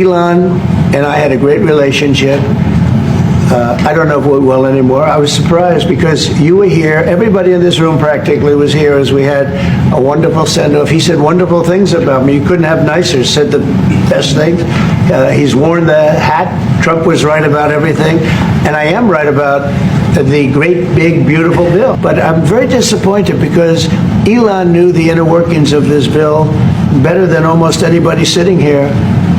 Elon and I had a great relationship. I don't know if we're well anymore. I was surprised because you were here. Everybody in this room practically was here as we had a wonderful send-off. He said wonderful things about me. You couldn't have nicer. Said the best things. He's worn the hat. Trump was right about everything. And I am right about the great, big, beautiful bill. But I'm very disappointed because Elon knew the inner workings of this bill better than almost anybody sitting here.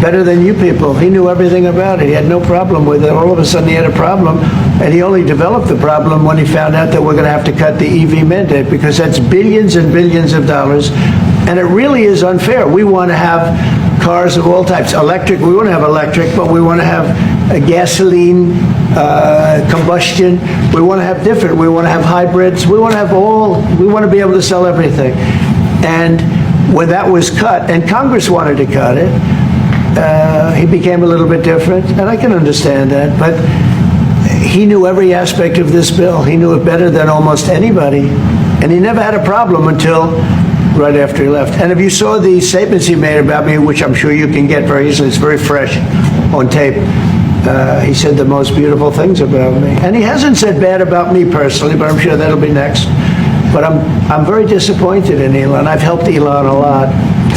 Better than you people. He knew everything about it. He had no problem with it. All of a sudden he had a problem, and he only developed the problem when he found out that we're going to have to cut the EV mandate, because that's billions and billions of dollars, and it really is unfair. We want to have cars of all types. Electric, we want to have electric, but we want to have a gasoline, combustion. We want to have different. We want to have hybrids. We want to have all. We want to be able to sell everything. And when that was cut, and Congress wanted to cut it, he became a little bit different, and I can understand that, but he knew every aspect of this bill. He knew it better than almost anybody, and he never had a problem until right after he left. And if you saw the statements he made about me, which I'm sure you can get very easily, it's very fresh on tape, he said the most beautiful things about me. And he hasn't said bad about me personally, but I'm sure that'll be next. But I'm very disappointed in Elon. I've helped Elon a lot.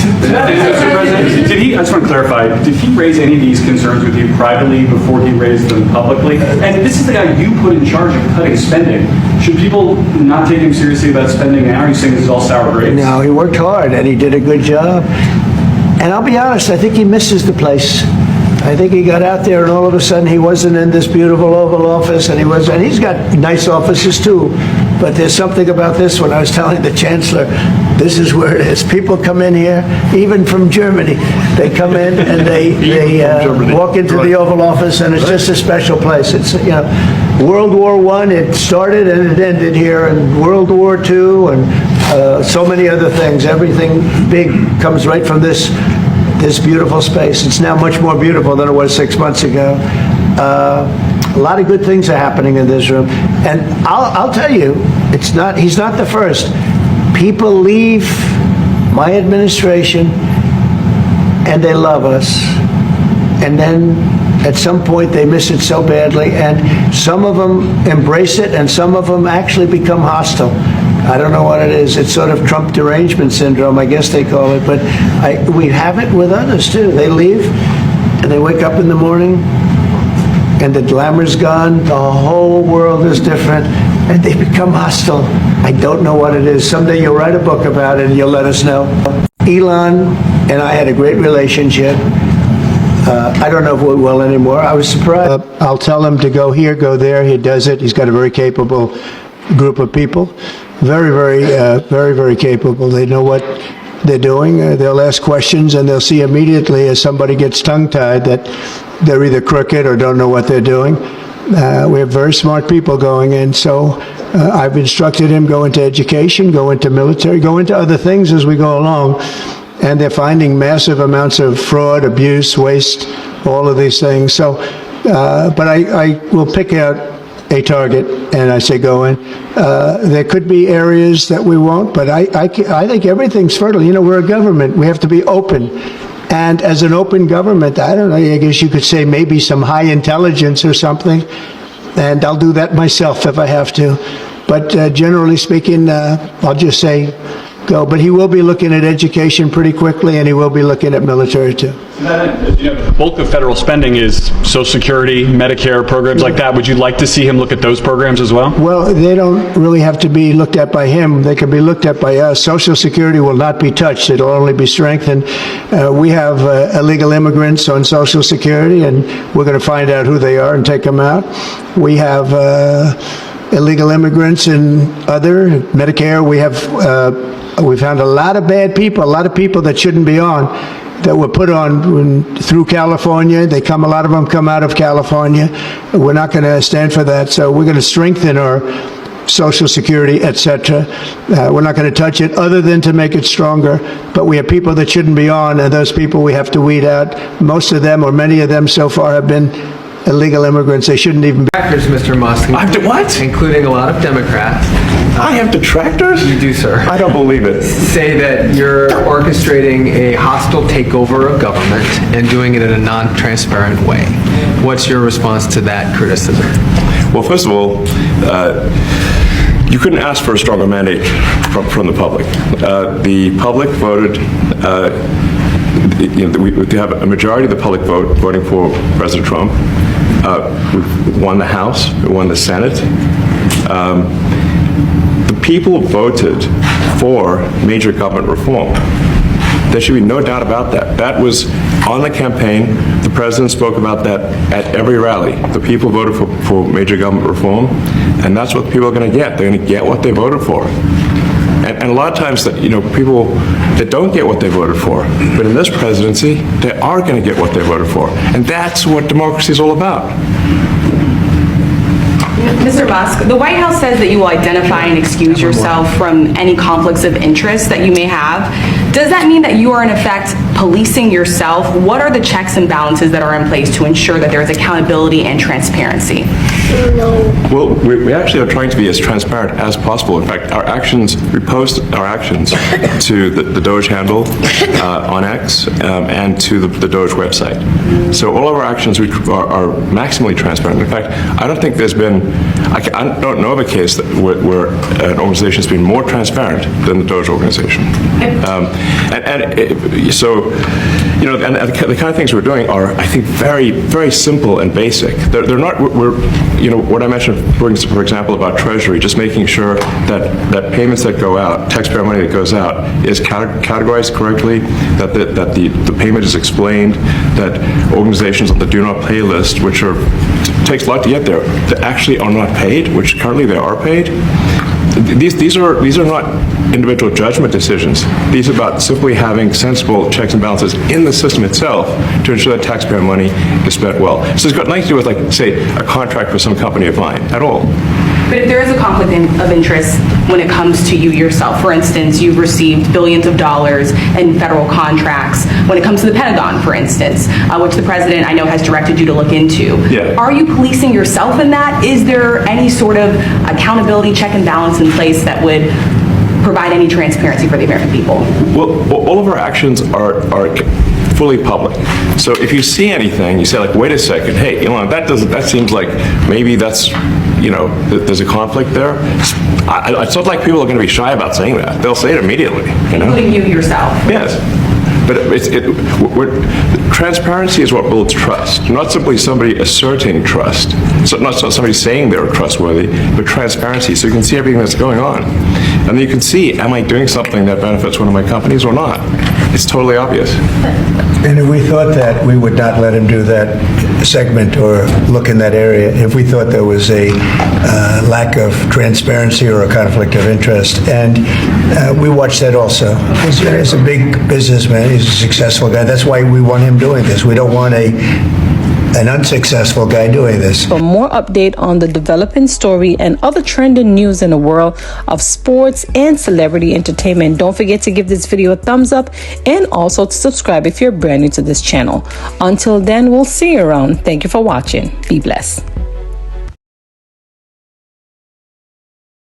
Mr. President, I just want to clarify, did he raise any of these concerns with you privately before he raised them publicly? And this is the guy you put in charge of cutting spending. Should people not take him seriously about spending now? Are you saying this is all sour grapes? No, he worked hard and he did a good job. And I'll be honest, I think he misses the place. I think he got out there and all of a sudden he wasn't in this beautiful Oval Office, and he's got nice offices too. But there's something about this one. I was telling the Chancellor, this is where it is. People come in here, even from Germany. They come in and they walk into the Oval Office, and it's just a special place. It's, World War I, it started and it ended here, and World War II, and so many other things. Everything big comes right from this beautiful space. It's now much more beautiful than it was 6 months ago. A lot of good things are happening in this room, and I'll tell you, he's not the first. People leave my administration and they love us, and then at some point they miss it so badly, and some of them embrace it and some of them actually become hostile. I don't know what it is. It's sort of Trump derangement syndrome, I guess they call it, but we have it with others too. They leave and they wake up in the morning and the glamour's gone, the whole world is different, and they become hostile. I don't know what it is. Someday you'll write a book about it and you'll let us know. Elon and I had a great relationship. I don't know if we're well anymore. I was surprised. I'll tell him to go here, go there. He does it. He's got a very capable group of people. Very, very capable. They know what they're doing. They'll ask questions and they'll see immediately as somebody gets tongue-tied that they're either crooked or don't know what they're doing. We have very smart people going in, so I've instructed him go into education, go into military, go into other things as we go along, and they're finding massive amounts of fraud, abuse, waste, all of these things. So, but I will pick out a target and I say go in. There could be areas that we won't, but I think everything's fertile. We're a government. We have to be open. And as an open government, I don't know, I guess you could say maybe some high intelligence or something, and I'll do that myself if I have to. But generally speaking, I'll just say go. But he will be looking at education pretty quickly, and he will be looking at military too. The bulk of federal spending is Social Security, Medicare, programs like that. Would you like to see him look at those programs as well? Well, they don't really have to be looked at by him. They can be looked at by us. Social Security will not be touched. It'll only be strengthened. We have illegal immigrants on Social Security, and we're going to find out who they are and take them out. We have illegal immigrants in other Medicare. We found a lot of bad people, a lot of people that shouldn't be on, that were put on through California. A lot of them come out of California. We're not going to stand for that. So we're going to strengthen our Social Security, etc. We're not going to touch it other than to make it stronger. But we have people that shouldn't be on, and those people we have to weed out. Most of them, or many of them so far, have been illegal immigrants. They shouldn't even be. Detractors, Mr. Musk. What? Including a lot of Democrats. I have detractors? You do, sir. I don't believe it. Say that you're orchestrating a hostile takeover of government and doing it in a non-transparent way. What's your response to that criticism? Well, first of all, you couldn't ask for a stronger mandate from the public. The public voted, we have a majority of the public voting for President Trump. We won the House, we won the Senate. The people voted for major government reform. There should be no doubt about that. That was on the campaign. The president spoke about that at every rally. The people voted for major government reform, and that's what people are going to get. They're going to get what they voted for. And a lot of times, that people that don't get what they voted for, but in this presidency, they are going to get what they voted for. And that's what democracy is all about. Mr. Musk, the White House says that you will identify and excuse yourself from any conflicts of interest that you may have. Does that mean that you are in effect policing yourself? What are the checks and balances that are in place to ensure that there is accountability and transparency? Well, we actually are trying to be as transparent as possible. In fact, our actions, we post our actions to the Doge handle on X and to the Doge website. So all of our actions are maximally transparent. In fact, I don't think there's been, I don't know of a case where an organization has been more transparent than the Doge organization. So, and the kind of things we're doing are, I think, very, very simple and basic. They're not, what I mentioned, for example, about Treasury, just making sure that payments that go out, taxpayer money that goes out, is categorized correctly, that the payment is explained, that organizations on the do not pay list, which takes a lot to get there, that actually are not paid, which currently they are paid. These are not individual judgment decisions. These are about simply having sensible checks and balances in the system itself to ensure that taxpayer money is spent well. So it's got nothing to do with, like, say, a contract with some company of mine at all. But if there is a conflict of interest when it comes to you yourself, for instance, you've received billions of dollars in federal contracts, when it comes to the Pentagon, for instance, which the president, I know, has directed you to look into. Yeah. Are you policing yourself in that? Is there any sort of accountability check and balance in place that would provide any transparency for the American people? Well, all of our actions are fully public. So if you see anything, you say, like, wait a second, hey, that seems like maybe that's, there's a conflict there. It's not like people are going to be shy about saying that. They'll say it immediately, Including you yourself? Yes. But transparency is what builds trust, not simply somebody asserting trust. So not somebody saying they're trustworthy, but transparency, so you can see everything that's going on. And then you can see, am I doing something that benefits one of my companies or not? It's totally obvious. And if we thought that, we would not let him do that segment or look in that area if we thought there was a lack of transparency or a conflict of interest. And we watch that also. He's a big businessman. He's a successful guy. That's why we want him doing this. We don't want an unsuccessful guy doing this. For more update on the developing story and other trending news in the world of sports and celebrity entertainment, don't forget to give this video a thumbs up and also to subscribe if you're brand new to this channel. Until then, we'll see you around. Thank you for watching. Be blessed.